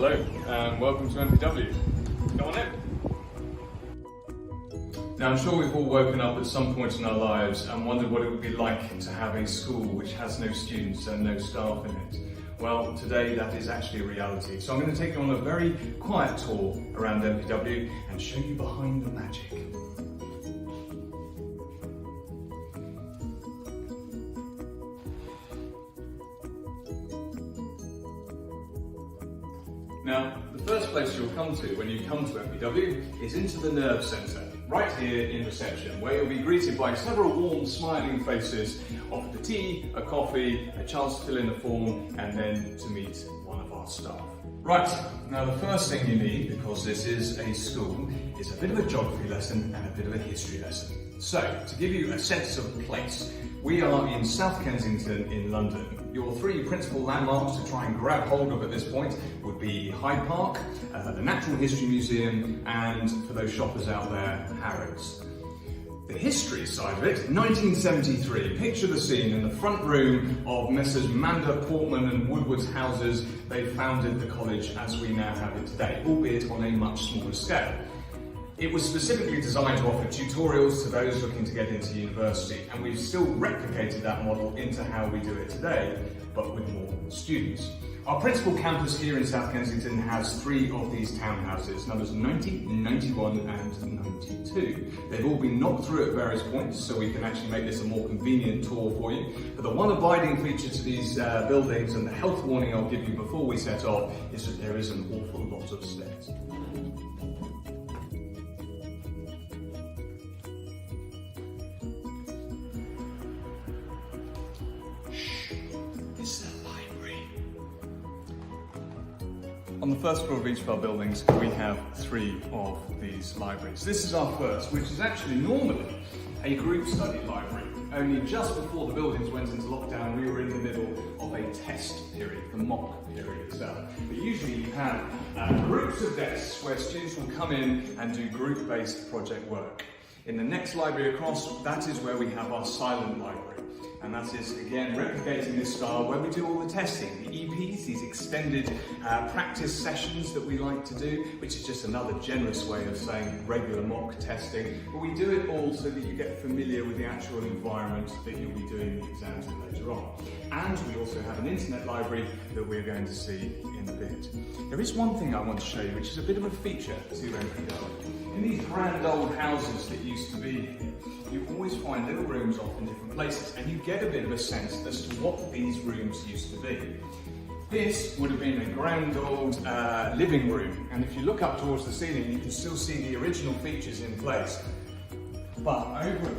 Hello and welcome to MPW. Go on in. Now I'm sure we've all woken up at some point in our lives and wondered what it would be like to have a school which has no students and no staff in it. Well, today that is actually a reality. So I'm going to take you on a very quiet tour around MPW and show you behind the magic. Now, the first place you'll come to when you come to MPW is into the Nerve Centre, right here in reception, where you'll be greeted by several warm, smiling faces, offered a tea, a coffee, a chance to fill in a form, and then to meet one of our staff. Right, now the first thing you need, because this is a school, is a bit of a geography lesson and a bit of a history lesson. So, to give you a sense of place, we are in South Kensington in London. Your three principal landmarks to try and grab hold of at this point would be Hyde Park, the Natural History Museum, and for those shoppers out there, Harrods. The history side of it, 1973, picture the scene in the front room of Messrs Mander Portman and Woodward's houses. They founded the college as we now have it today, albeit on a much smaller scale. It was specifically designed to offer tutorials to those looking to get into university, and we've still replicated that model into how we do it today, but with more students. Our principal campus here in South Kensington has three of these townhouses, numbers 90, 91 and 92. They've all been knocked through at various points, so we can actually make this a more convenient tour for you. But the one abiding feature to these buildings, and the health warning I'll give you before we set off, is that there is an awful lot of stairs. On the first floor of each of our buildings, we have three of these libraries. This is our first, which is actually normally a group study library. Only just before the buildings went into lockdown, we were in the middle of a test period, the mock period itself. But usually you have groups of desks where students will come in and do group-based project work. In the next library across, that is where we have our silent library. And that is, again, replicating this style where we do all the testing, the EPs, these extended practice sessions that we like to do, which is just another generous way of saying regular mock testing. But we do it all so that you get familiar with the actual environment that you'll be doing the exams in later on. And we also have an internet library that we're going to see in a bit. There is one thing I want to show you, which is a bit of a feature to MPW. In these grand old houses that used to be here, you always find little rooms off in different places, and you get a bit of a sense as to what these rooms used to be. This would have been a grand old living room, and if you look up towards the ceiling, you can still see the original features in place. But over at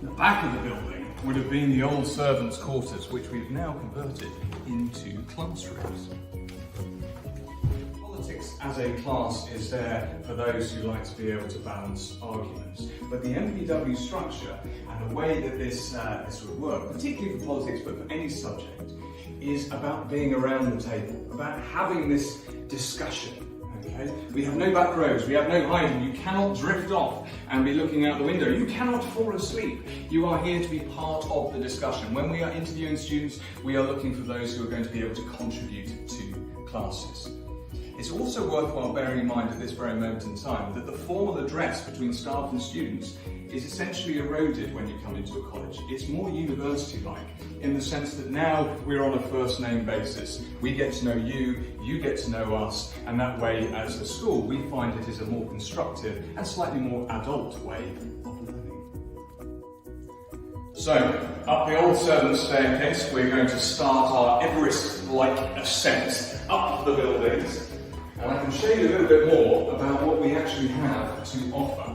the back of the building would have been the old servants' quarters, which we've now converted into classrooms. Politics as a class is there for those who like to be able to balance arguments. But the MPW structure and the way that this would work, particularly for politics, but for any subject, is about being around the table, about having this discussion. Okay? We have no back rows, we have no hiding. You cannot drift off and be looking out the window. You cannot fall asleep. You are here to be part of the discussion. When we are interviewing students, we are looking for those who are going to be able to contribute to classes. It's also worthwhile bearing in mind at this very moment in time that the formal address between staff and students is essentially eroded when you come into a college. It's more university-like in the sense that now we're on a first name basis. We get to know you, you get to know us, and that way as a school we find it is a more constructive and slightly more adult way of learning. So, up the old servant staircase, we're going to start our Everest-like ascent up the buildings. And I can show you a little bit more about what we actually have to offer.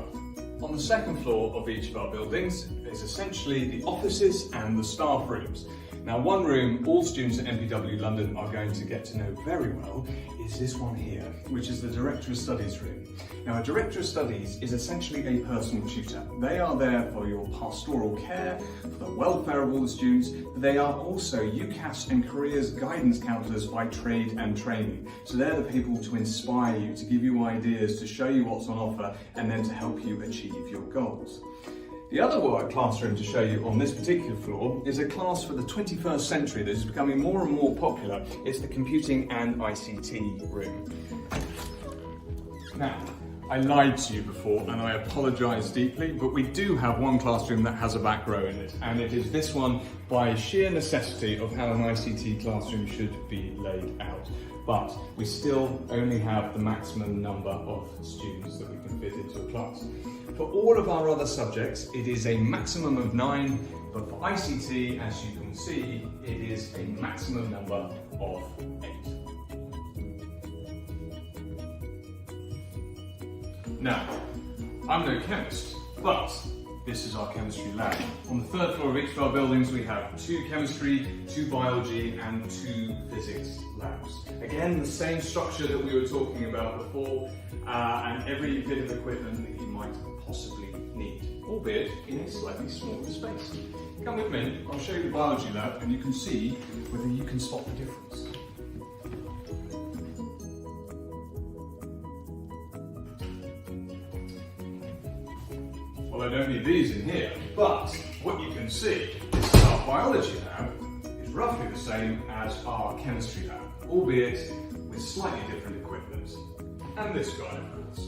On the second floor of each of our buildings is essentially the offices and the staff rooms. Now, one room all students at MPW London are going to get to know very well is this one here, which is the Director of Studies room. Now, a Director of Studies is essentially a personal tutor. They are there for your pastoral care, for the welfare of all the students. They are also UCAS and careers guidance counsellors by trade and training. So they're the people to inspire you, to give you ideas, to show you what's on offer, and then to help you achieve your goals. The other classroom to show you on this particular floor is a class for the 21st century that is becoming more and more popular. It's the Computing and ICT room. Now, I lied to you before and I apologise deeply, but we do have one classroom that has a back row in it, and it is this one by sheer necessity of how an ICT classroom should be laid out. But we still only have the maximum number of students that we can fit into a class. For all of our other subjects, it is a maximum of 9, but for ICT, as you can see, it is a maximum number of 8. Now, I'm no chemist, but this is our chemistry lab. On the 3rd floor of each of our buildings, we have 2 chemistry, 2 biology, and 2 physics labs. Again, the same structure that we were talking about before, and every bit of equipment that you might possibly need, albeit in a slightly smaller space. Come with me, I'll show you the biology lab, and you can see whether you can spot the difference. Well, I don't need these in here, but what you can see is that our biology lab is roughly the same as our chemistry lab, albeit with slightly different equipment. And this guy, of course.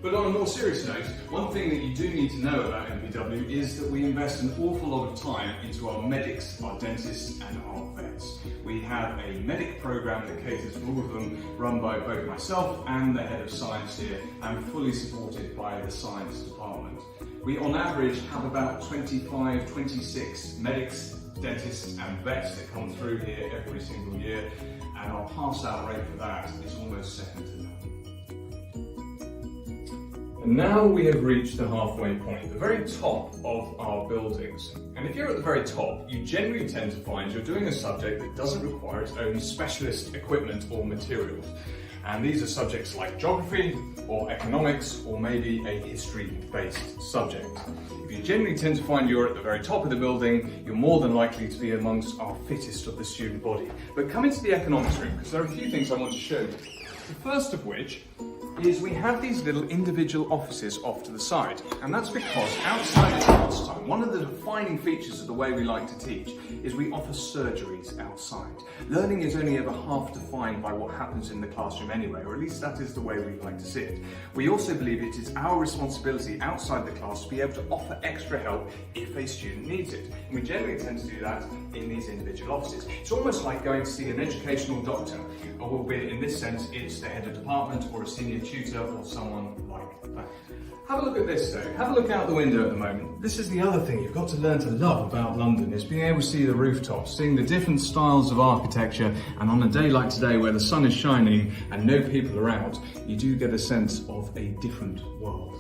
But on a more serious note, one thing that you do need to know about MPW is that we invest an awful lot of time into our medics, our dentists, and our vets. We have a medic program that caters for all of them, run by both myself and the head of science here, and fully supported by the science department. We on average have about 25, 26 medics, dentists and vets that come through here every single year, and our pass out rate for that is almost second to none. And now we have reached the halfway point, the very top of our buildings. And if you're at the very top, you generally tend to find you're doing a subject that doesn't require its own specialist equipment or materials. And these are subjects like geography or economics or maybe a history-based subject. If you generally tend to find you're at the very top of the building, you're more than likely to be amongst our fittest of the student body. But come into the economics room, because there are a few things I want to show you. The first of which is we have these little individual offices off to the side, and that's because outside of class time, one of the defining features of the way we like to teach is we offer surgeries outside. Learning is only ever half defined by what happens in the classroom anyway, or at least that is the way we like to see it. We also believe it is our responsibility outside the class to be able to offer extra help if a student needs it. And we generally tend to do that in these individual offices. It's almost like going to see an educational doctor, albeit in this sense it's the head of department or a senior tutor or someone like that. Have a look at this though. Have a look out the window at the moment. This is the other thing you've got to learn to love about London, is being able to see the rooftops, seeing the different styles of architecture, and on a day like today where the sun is shining and no people are out, you do get a sense of a different world.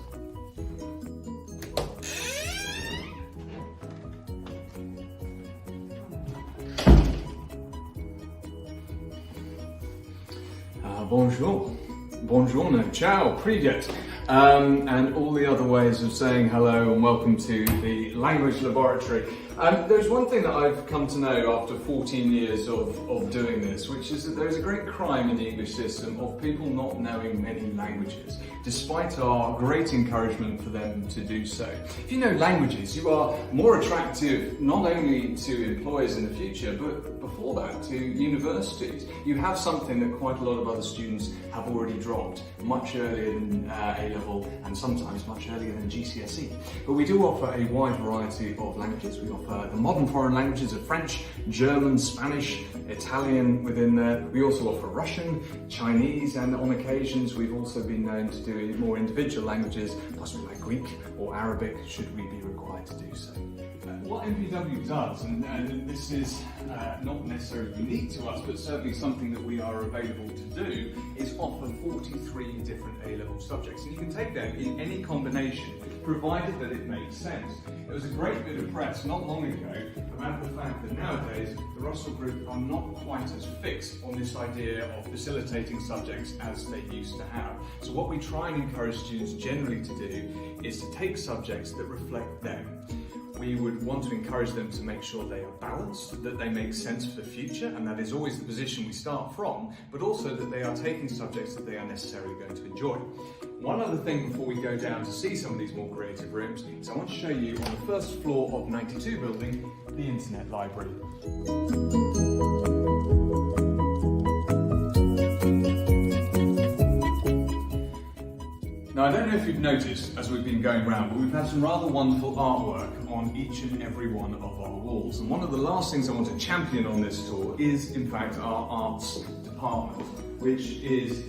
Bonjour. Buongiorno, ciao, привет, and all the other ways of saying hello and welcome to the language laboratory. There's one thing that I've come to know after 14 years of doing this, which is that there's a great crime in the English system of people not knowing many languages, despite our great encouragement for them to do so. If you know languages, you are more attractive not only to employers in the future, but before that to universities. You have something that quite a lot of other students have already dropped much earlier than A-level and sometimes much earlier than GCSE. But we do offer a wide variety of languages. We offer the modern foreign languages of French, German, Spanish, Italian within there. We also offer Russian, Chinese, and on occasions we've also been known to do more individual languages, possibly like Greek or Arabic, should we be required to do so. What MPW does, and this is not necessarily unique to us, but certainly something that we are available to do, is offer 43 different A-level subjects. And you can take them in any combination, provided that it makes sense. There was a great bit of press not long ago about the fact that nowadays the Russell Group are not quite as fixed on this idea of facilitating subjects as they used to have. So what we try and encourage students generally to do is to take subjects that reflect them. We would want to encourage them to make sure they are balanced, that they make sense for the future, and that is always the position we start from, but also that they are taking subjects that they are necessarily going to enjoy. One other thing before we go down to see some of these more creative rooms is I want to show you on the first floor of 92 building, the Internet Library. Now, I don't know if you've noticed as we've been going around, but we've had some rather wonderful artwork on each and every one of our walls. And one of the last things I want to champion on this tour is, in fact, our arts department, which is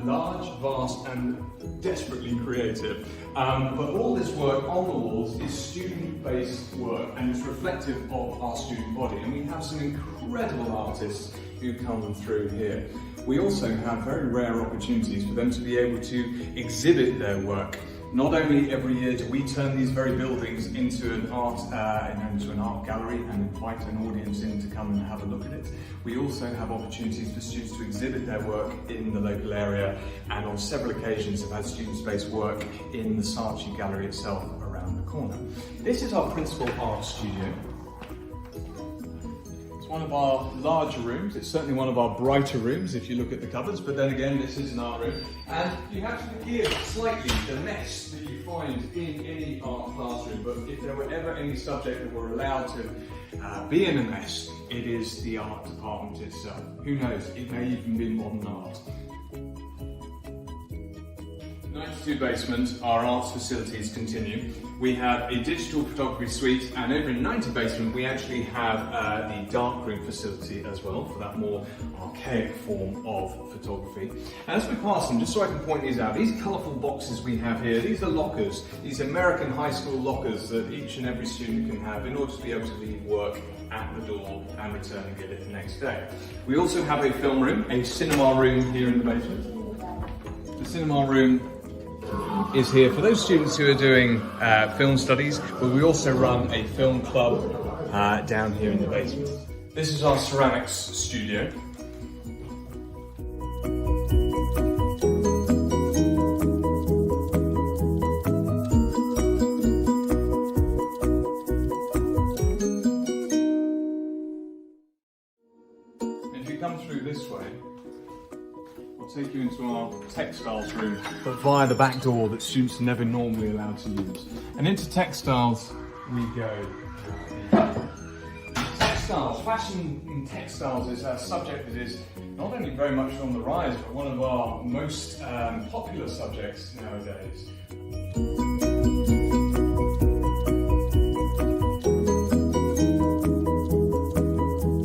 large, vast, and desperately creative. But all this work on the walls is student-based work, and it's reflective of our student body. And we have some incredible artists who come through here. We also have very rare opportunities for them to be able to exhibit their work. Not only every year do we turn these very buildings into an art gallery and invite an audience in to come and have a look at it, we also have opportunities for students to exhibit their work in the local area, and on several occasions have had student-based work in the Saatchi Gallery itself around the corner. This is our principal art studio. One of our larger rooms. It's certainly one of our brighter rooms if you look at the cupboards, but then again this is an art room, and you have to forgive slightly the mess that you find in any art classroom, but if there were ever any subject that were allowed to be in a mess, it is the art department itself. Who knows, it may even be modern art. 92 basement, our arts facilities continue. We have a digital photography suite, and over in 90 basement we actually have the darkroom facility as well for that more archaic form of photography. And as we pass them, just so I can point these out, these colourful boxes we have here, these are lockers, these American high school lockers that each and every student can have in order to be able to leave work at the door and return and get it the next day. We also have a film room, a cinema room here in the basement. The cinema room is here for those students who are doing film studies, but we also run a film club down here in the basement. This is our ceramics studio. If you come through this way, I'll take you into our textiles room, but via the back door that students are never normally allowed to use. And into textiles we go. Textiles, fashion in textiles is a subject that is not only very much on the rise, but one of our most popular subjects nowadays.